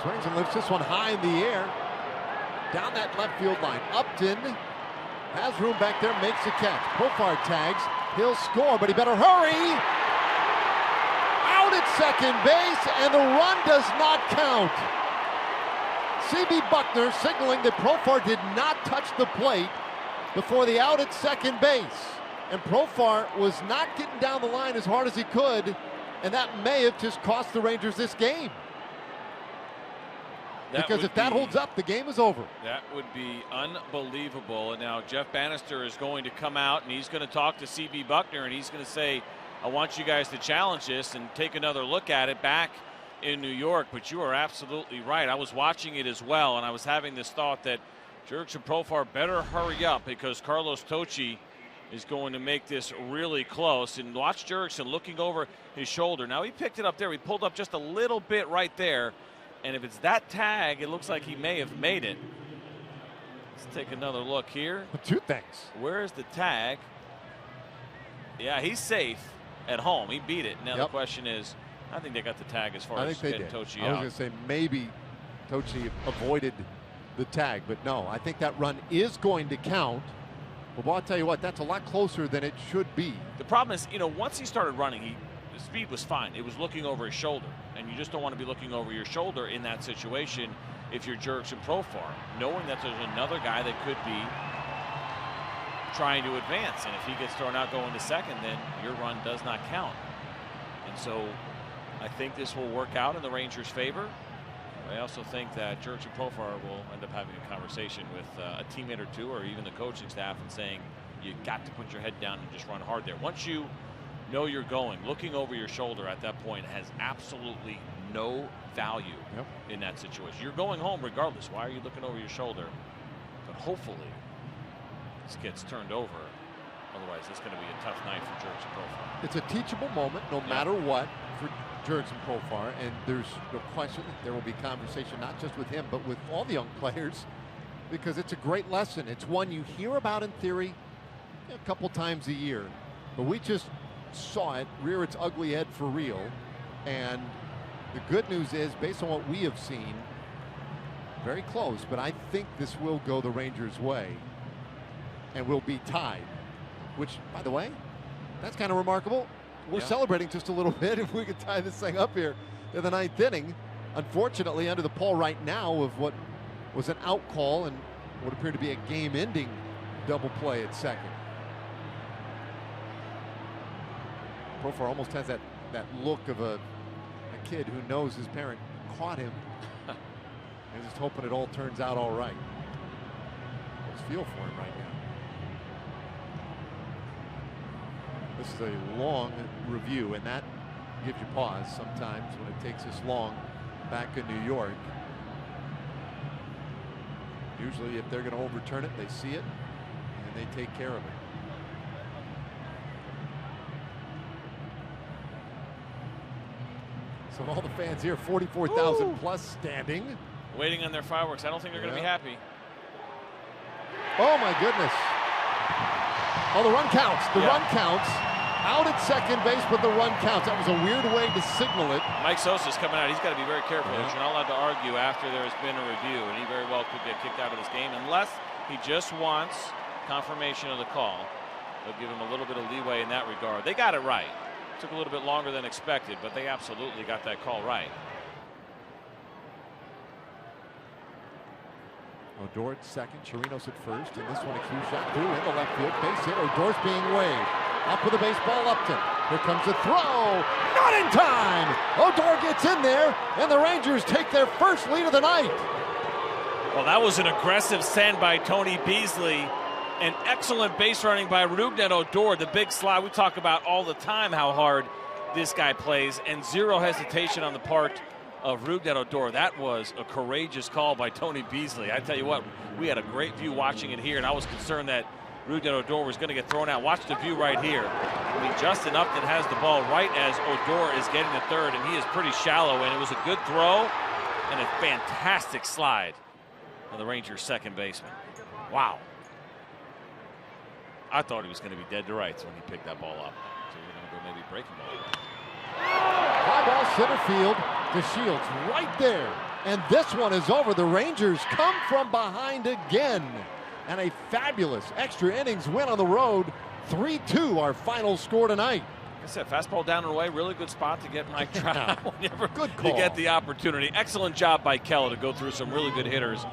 Swings and lifts this one high in the air. Down that left field line. Upton has room back there, makes the catch. Profar tags. He'll score, but he better hurry. Out at second base, and the run does not count. C.B. Buckner signaling that Profar did not touch the plate before the out at second base. And Profar was not getting down the line as hard as he could, and that may have just cost the Rangers this game. Because if that holds up, the game is over. That would be unbelievable. And now Jeff Bannister is going to come out and he's going to talk to C.B. Buckner and he's going to say, I want you guys to challenge this and take another look at it back in New York. But you are absolutely right. I was watching it as well, and I was having this thought that Jurickson Profar better hurry up because Carlos Tocci is going to make this really close. And watch Jurickson looking over his shoulder. Now he picked it up there. He pulled up just a little bit right there. And if it's that tag, it looks like he may have made it. Let's take another look here. Two things. Where is the tag? Yeah, he's safe at home. He beat it. Now the question is, I think they got the tag as far as getting Tocci out. I was going to say maybe Tocci avoided the tag, but no, I think that run is going to count. Well, I'll tell you what, that's a lot closer than it should be. The problem is, once he started running, the speed was fine. It was looking over his shoulder, and you just don't want to be looking over your shoulder in that situation if you're Jurickson Profar, knowing that there's another guy that could be trying to advance, and if he gets thrown out going to second, then your run does not count. And so I think this will work out in the Rangers' favor. I also think that Jurickson Profar will end up having a conversation with a teammate or two, or even the coaching staff, and saying, you got to put your head down and just run hard there. Once you know you're going, looking over your shoulder at that point has absolutely no value in that situation. You're going home regardless. Why are you looking over your shoulder? But hopefully this gets turned over. Otherwise, it's going to be a tough night for Jurickson Profar. It's a teachable moment, no matter what, for Jurickson Profar, and there's no question that there will be conversation not just with him, but with all the young players, because it's a great lesson. It's one you hear about in theory a couple times a year, but we just saw it rear its ugly head for real. And the good news is, based on what we have seen, very close, but I think this will go the Rangers' way and will be tied, which, by the way, that's kind of remarkable. We're celebrating just a little bit if we could tie this thing up here in the ninth inning. Unfortunately, under the pall right now of what was an out call and what appeared to be a game-ending double play at second. Profar almost has that look of a kid who knows his parent caught him and just hoping it all turns out all right. Let's feel for him right now. This is a long review, and that gives you pause sometimes when it takes this long back in New York. Usually if they're going to overturn it, they see it and they take care of it. So all the fans here, 44,000 plus standing. Waiting on their fireworks. I don't think they're going to be happy. Oh my goodness. Oh, the run counts. The run counts. Out at second base, but the run counts. That was a weird way to signal it. Mike Sosa's coming out. He's got to be very careful. He's not allowed to argue after there has been a review, and he very well could get kicked out of this game unless he just wants confirmation of the call. They'll give him a little bit of leeway in that regard. They got it right. Took a little bit longer than expected, but they absolutely got that call right. Odor at second, Chirinos at first, and this one a cue shot through in the left field. Base hit, Odor's being waved. Up with the baseball, Upton. Here comes the throw. Not in time! Odor gets in there, and the Rangers take their first lead of the night. Well, that was an aggressive send by Tony Beasley. An excellent base running by Rougned Odor, the big slide. We talk about all the time how hard this guy plays, and zero hesitation on the part of Rougned Odor. That was a courageous call by Tony Beasley. I tell you what, we had a great view watching it here, and I was concerned that Rougned Odor was going to get thrown out. Watch the view right here. I mean, Justin Upton has the ball right as Odor is getting the third, and he is pretty shallow, and it was a good throw and a fantastic slide of the Rangers' second baseman. Wow. I thought he was going to be dead to rights when he picked that ball up. So we're going to go maybe breaking ball. Fly ball center field to Shields right there. And this one is over. The Rangers come from behind again. And a fabulous extra innings win on the road. 3-2 our final score tonight. Like I said, fastball down and away, really good spot to get Mike Trout whenever Good call. you get the opportunity. Excellent job by Keller to go through some really good hitters.